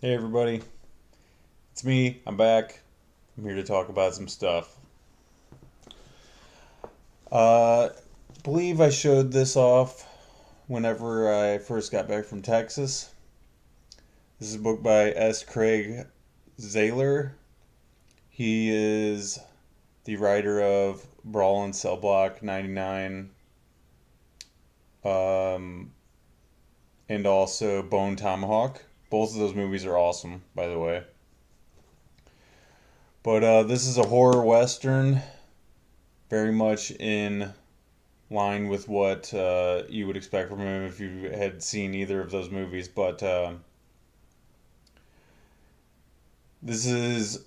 Hey everybody, it's me. I'm back. I'm here to talk about some stuff. Uh, believe I showed this off whenever I first got back from Texas. This is a book by S. Craig Zahler. He is the writer of Brawl and Cell Block 99, um, and also Bone Tomahawk. Both of those movies are awesome, by the way. But this is a horror western, very much in line with what you would expect from him if you had seen either of those movies. But this is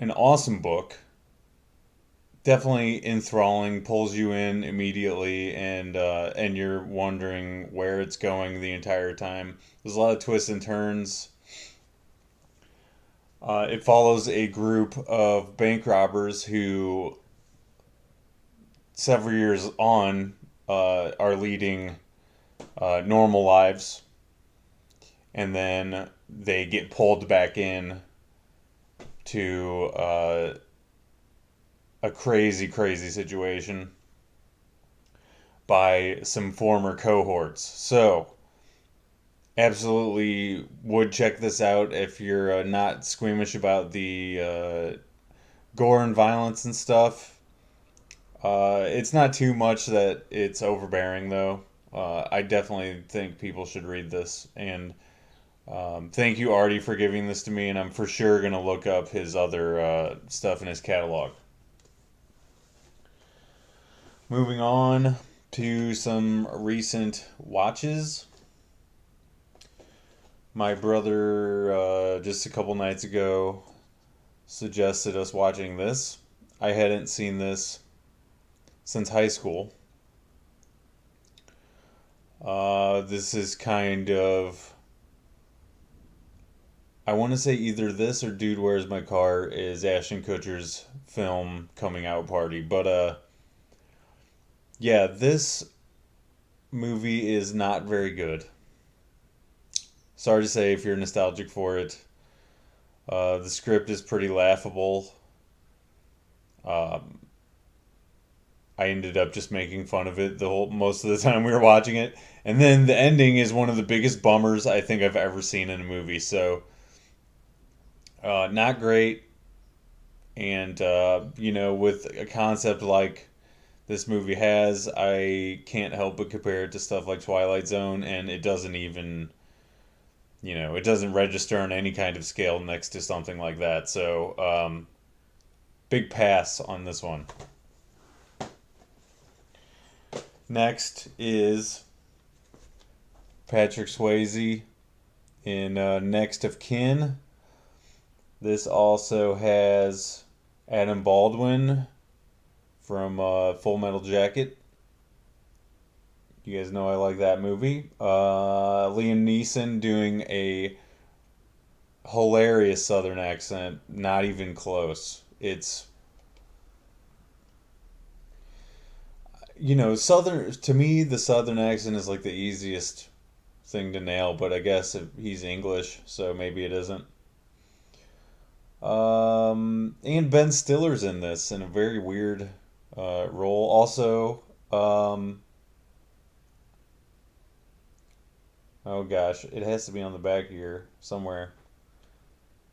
an awesome book. Definitely enthralling, pulls you in immediately, and you're wondering where it's going the entire time. There's a lot of twists and turns. It follows a group of bank robbers who, several years on, are leading normal lives, and then they get pulled back in to a crazy, crazy situation by some former cohorts. So, absolutely would check this out if you're not squeamish about the gore and violence and stuff. It's not too much that it's overbearing, though. I definitely think people should read this, and thank you, Artie, for giving this to me, and I'm for sure going to look up his other stuff in his catalog. Moving on to some recent watches. My brother, just a couple nights ago, suggested us watching this. I hadn't seen this since high school. This is kind of, I want to say either this or Dude Where's My Car is Ashton Kutcher's film coming out party. But yeah, this movie is not very good. Sorry to say if you're nostalgic for it. The script is pretty laughable. Um, I ended up just making fun of it the whole most of the time we were watching it. And then the ending is one of the biggest bummers I think I've ever seen in a movie. So, not great. And with a concept like this movie has, I can't help but compare it to stuff like Twilight Zone, and it doesn't even, it doesn't register on any kind of scale next to something like that. So, big pass on this one. Next is Patrick Swayze in Next of Kin. This also has Adam Baldwin from Full Metal Jacket. You guys know I like that movie. Liam Neeson doing a hilarious Southern accent. Not even close. It's, Southern, to me, the Southern accent is like the easiest thing to nail, but I guess if he's English, so maybe it isn't. And Ben Stiller's in this in a very weird role. Also, oh gosh, it has to be on the back here somewhere.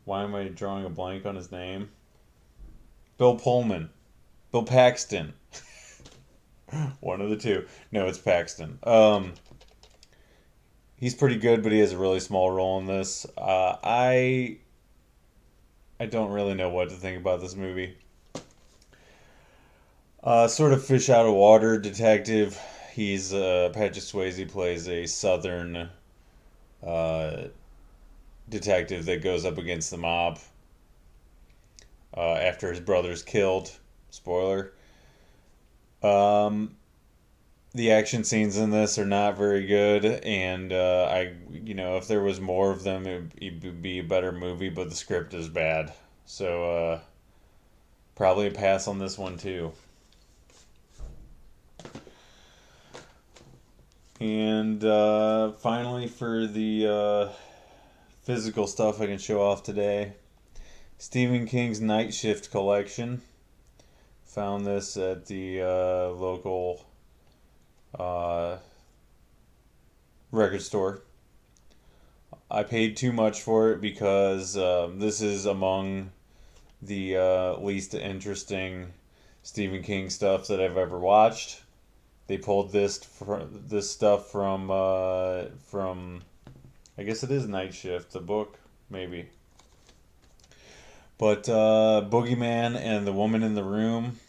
Why am I drawing a blank on his name? Bill Pullman. Bill Paxton. One of the two. No, it's Paxton. He's pretty good, but he has a really small role in this. I don't really know what to think about this movie. Sort of fish out of water detective. He's Patrick Swayze plays a southern uh, detective that goes up against the mob after his brother's killed. Spoiler. Um, the action scenes in this are not very good, and if there was more of them, it would be a better movie. But the script is bad, so probably a pass on this one too. And finally, for the physical stuff I can show off today. Stephen King's Night Shift collection. Found this at the local uh, record store. I paid too much for it because this is among the least interesting Stephen King stuff that I've ever watched. They pulled this stuff from I guess it is Night Shift, the book maybe. But Boogeyman and the Woman in the Room.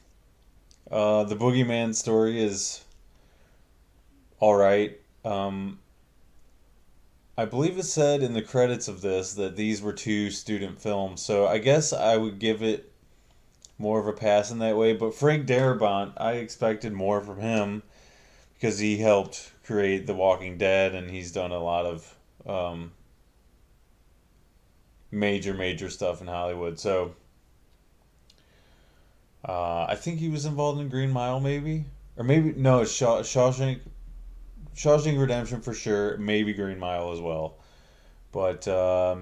The Boogeyman story is all right. I believe it said in the credits of this that these were two student films, so I guess I would give it more of a pass in that way. But Frank Darabont, I expected more from him because he helped create The Walking Dead and he's done a lot of major stuff in Hollywood. So I think he was involved in Green Mile, maybe, or maybe no, Shawshank Redemption for sure, maybe Green Mile as well. But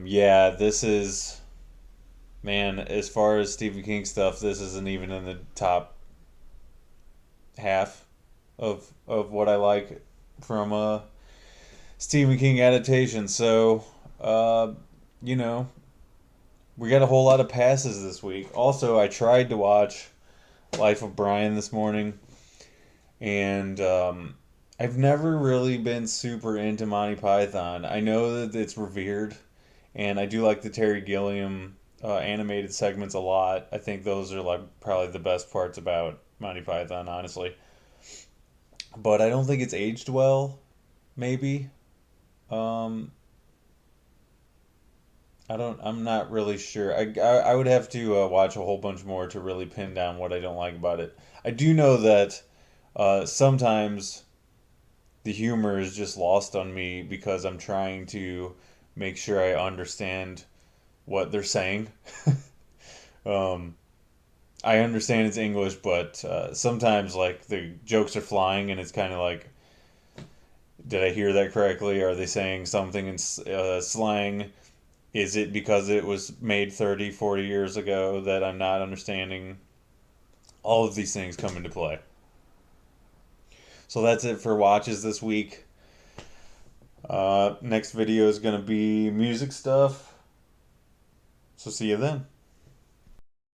yeah, this is man. As far as Stephen King stuff, this isn't even in the top half of what I like from Stephen King adaptation. So uh, you know, we got a whole lot of passes this week. Also, I tried to watch Life of Brian this morning, and I've never really been super into Monty Python. I know that it's revered, and I do like the Terry Gilliam animated segments a lot. I think those are like probably the best parts about Monty Python, honestly. But I don't think it's aged well. Maybe. Um, I don't. I'm not really sure. I would have to watch a whole bunch more to really pin down what I don't like about it. I do know that sometimes the humor is just lost on me because I'm trying to make sure I understand what they're saying. um, I understand it's English, but sometimes like the jokes are flying, and it's kind of like, did I hear that correctly? Are they saying something in slang? Is it because it was made 30, 40 years ago that I'm not understanding? All of these things come into play. So that's it for watches this week. Next video is going to be music stuff. So see you then.